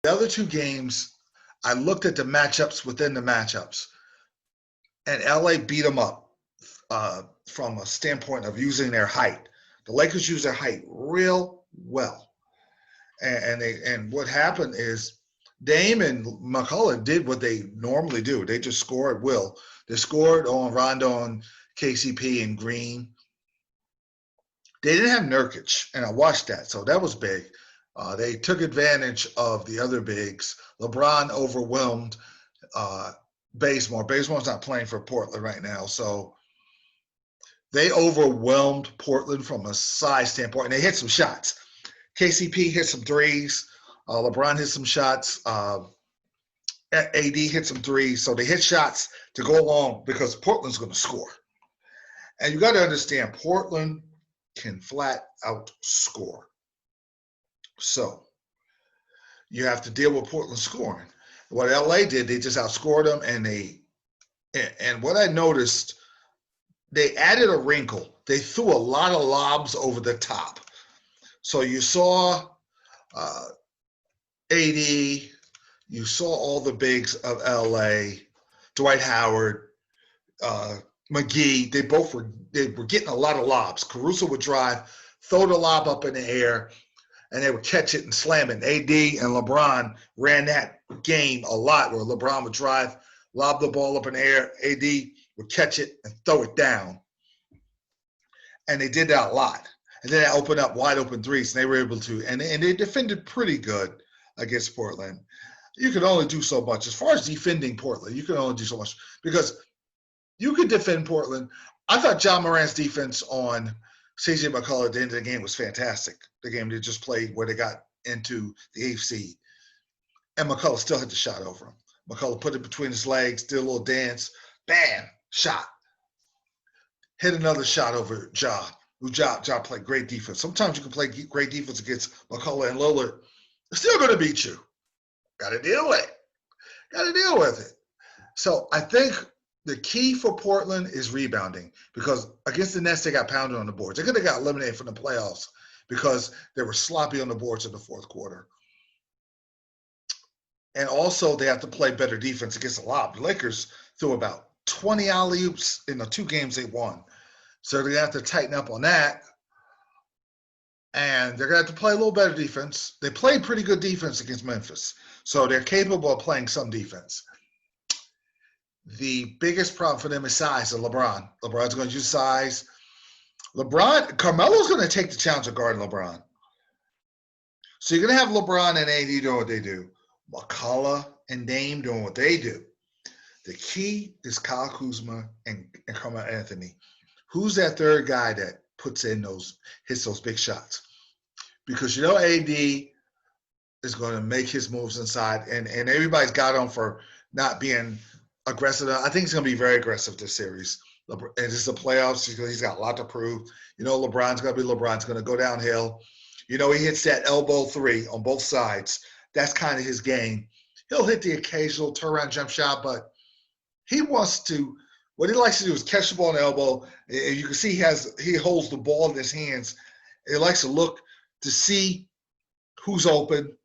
The other two games, I looked at the matchups within the matchups, and LA beat them up from a standpoint of using their height. The Lakers use their height real well, and what happened is Dame and McCullough did what they normally do. They just score at will. They scored on Rondo and KCP and Green. They didn't have Nurkic, and I watched that, so that was big. They took advantage of the other bigs. LeBron overwhelmed Bazemore. Bazemore's not playing for Portland right now, so they overwhelmed Portland from a size standpoint, and they hit some shots. KCP hit some threes. LeBron hit some shots. AD hit some threes. So they hit shots to go along because Portland's going to score. And you got to understand, Portland can flat out score. So you have to deal with Portland scoring. What LA did, they just outscored them, and what I noticed, they added a wrinkle. They threw a lot of lobs over the top. So you saw AD, you saw all the bigs of LA, Dwight Howard, McGee. They were getting a lot of lobs. Caruso would drive, throw the lob up in the air, and they would catch it and slam it. AD and LeBron ran that game a lot, where LeBron would drive, lob the ball up in the air, AD would catch it and throw it down. And they did that a lot. And then they opened up wide open threes, and they were able to, and they defended pretty good against Portland. You can only do so much. As far as defending Portland, you can only do so much because you could defend Portland. I thought John Morant's defense on CJ McCullough at the end of the game was fantastic. The game they just played where they got into the eighth seed. And McCullough still hit the shot over him. McCullough put it between his legs, did a little dance, bam, shot. Hit another shot over Ja. Ja played great defense. Sometimes you can play great defense against McCullough and Lillard. They're still going to beat you. Got to deal with it. Got to deal with it. So I think the key for Portland is rebounding, because against the Nets, they got pounded on the boards. They could have got eliminated from the playoffs because they were sloppy on the boards in the fourth quarter. And also, they have to play better defense against the lob. The Lakers threw about 20 alley-oops in the two games they won. So they're going to have to tighten up on that. And they're going to have to play a little better defense. They played pretty good defense against Memphis. So they're capable of playing some defense. The biggest problem for them is size of LeBron. LeBron's going to use size. Carmelo's going to take the challenge of guarding LeBron. So you're going to have LeBron and AD doing what they do. McCullough and Dame doing what they do. The key is Kyle Kuzma and Carmelo Anthony. Who's that third guy that hits those big shots? Because AD is going to make his moves inside, and everybody's got him for not being aggressive. I think he's going to be very aggressive this series. And this is the playoffs. He's got a lot to prove. LeBron's going to be LeBron. He's going to go downhill. He hits that elbow three on both sides. That's kind of his game. He'll hit the occasional turnaround jump shot, but what he likes to do is catch the ball in the elbow. And you can see he holds the ball in his hands. He likes to look to see who's open.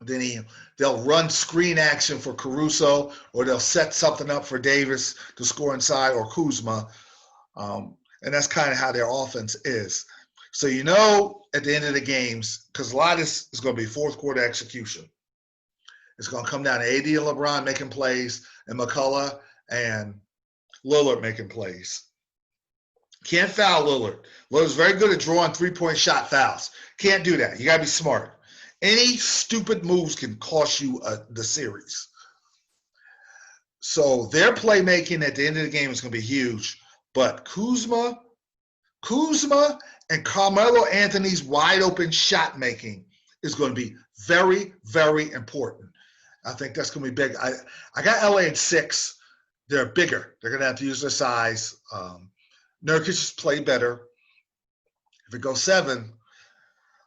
Then they'll run screen action for Caruso, or they'll set something up for Davis to score inside, or Kuzma. And that's kind of how their offense is. So at the end of the games, because a lot of this is going to be fourth quarter execution. It's going to come down to AD and LeBron making plays, and McCullough and Lillard making plays. Can't foul Lillard. Lillard's very good at drawing three-point shot fouls. Can't do that. You got to be smart. Any stupid moves can cost you the series. So their playmaking at the end of the game is going to be huge. But Kuzma and Carmelo Anthony's wide-open shot making is going to be very, very important. I think that's going to be big. I got LA at 6. They're bigger. They're going to have to use their size. Nurkic just play better. If it goes 7,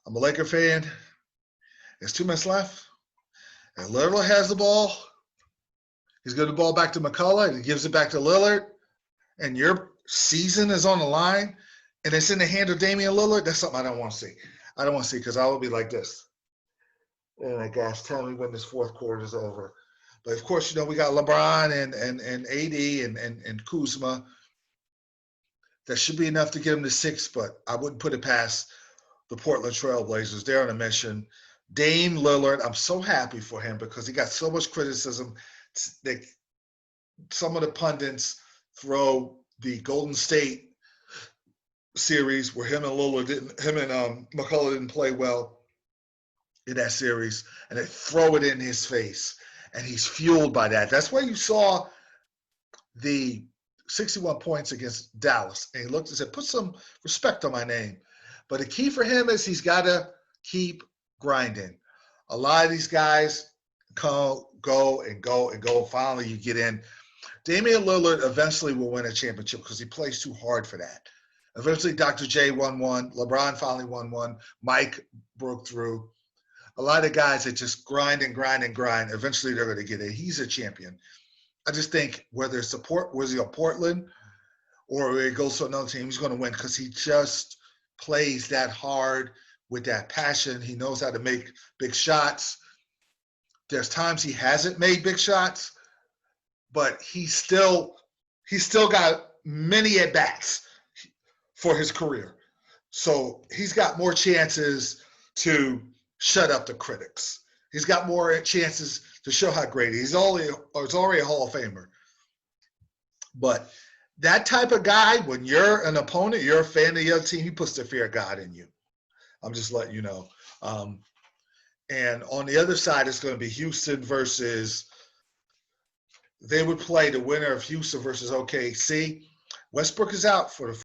I'm a Laker fan. There's 2 minutes left. And Lillard has the ball. He's going to ball back to McCullough, and he gives it back to Lillard. And your season is on the line, and it's in the hand of Damian Lillard. That's something I don't want to see. I don't want to see, because I will be like this. Oh my gosh, tell me when this fourth quarter is over. But of course, we got LeBron and AD and Kuzma. That should be enough to get them to 6, but I wouldn't put it past the Portland Trailblazers. They're on a mission. Dame Lillard, I'm so happy for him because he got so much criticism. Some of the pundits throw the Golden State series where him and McCullough didn't play well in that series, and they throw it in his face, and he's fueled by that. That's why you saw the 61 points against Dallas, and he looked and said, "Put some respect on my name." But the key for him is he's got to keep grinding. A lot of these guys go and go and go. Finally, you get in. Damian Lillard eventually will win a championship because he plays too hard for that. Eventually, Dr. J won one. LeBron finally won one. Mike broke through. A lot of guys that just grind and grind and grind, eventually they're going to get it. He's a champion. I just think whether it's was he a Portland or he goes to another team, he's going to win because he just plays that hard with that passion. He knows how to make big shots. There's times he hasn't made big shots, but he's still got many at bats for his career. So he's got more chances to shut up the critics. He's got more chances to show how great he is. He's already a Hall of Famer. But that type of guy, when you're an opponent, you're a fan of the other team, he puts the fear of God in you. I'm just letting you know. And on the other side, it's going to be Houston versus – they would play the winner of Houston versus OKC. Westbrook is out for the